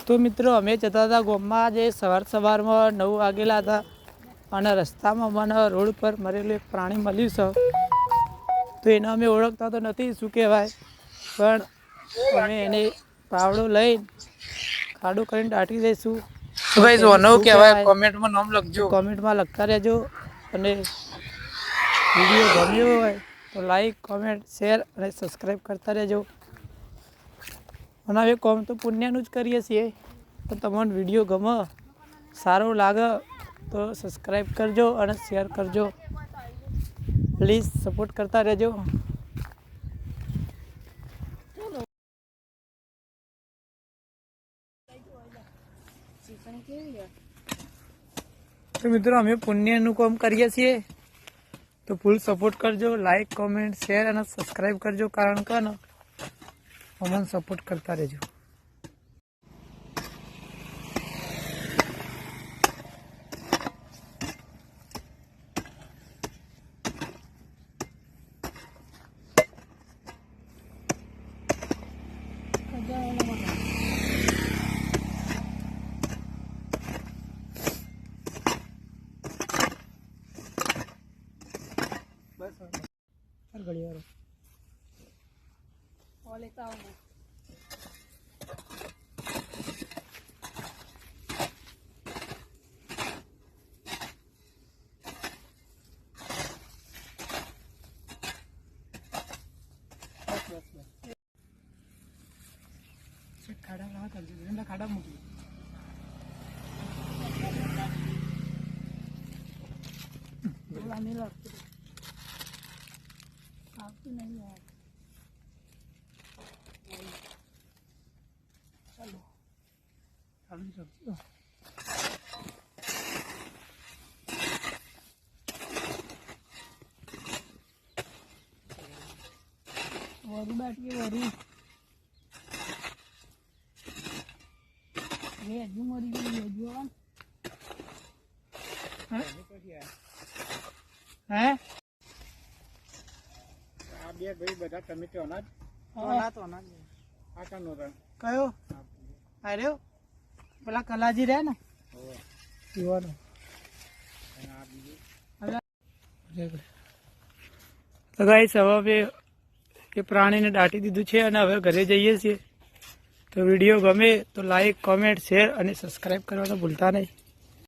તો મિત્રો અમે જતા હતા ગામમાં આજે સવારમાં 9 વાગેલા હતા અને રસ્તામાં મને રોડ પર મરેલું એક પ્રાણી મળ્યું છે. તો એને અમે ઓળખતા તો નથી શું કહેવાય, પણ અમે એને પાવડો લઈને ખાડો કરીને દાટી દઈશું. ગાઈસ ઓનો કહેવાય કોમેન્ટમાં નામ લખજો, કોમેન્ટમાં લખતા રહેજો. અને વિડીયો ગમ્યો હોય તો લાઈક, કોમેન્ટ, શેર અને સબસ્ક્રાઈબ કરતા રહેજો. અને હવે કોમ તો પુણ્યનું જ કરીએ છીએ, તો તમને વિડીયો ગમે, સારો લાગે તો સબસ્ક્રાઈબ કરજો અને શેર કરજો. પ્લીઝ સપોર્ટ કરતા રહેજો. તો મિત્રો અમે પુણ્યનું કામ કરીએ છીએ, તો ફૂલ સપોર્ટ કરજો. લાઈક, કોમેન્ટ, શેર અને સબસ્ક્રાઈબ કરજો, કારણ કે ને અમને સપોર્ટ કરતા રહેજો. બસ ઘડી વાર લેતા આવો. ખાડા લાવા કરજો, ખાડા મૂકી આવતું નહીં યાર. ચાલો ચાલુ શકજો. વરુ બાટલી વરુ હજુ મરી ગયું. હજુ હે આ બે ભાઈ બધા ટમેટો અનાજ કયો અરે પેલા કલાજી રહ્યા ને પીવાનો. તો ગાઈસ હવે એ પ્રાણીને દાટી દીધું છે અને હવે ઘરે જઈએ છીએ. તો વિડીયો ગમે તો લાઈક, કોમેન્ટ, શેર અને સબસ્ક્રાઈબ કરવાનું ભૂલતા નહીં.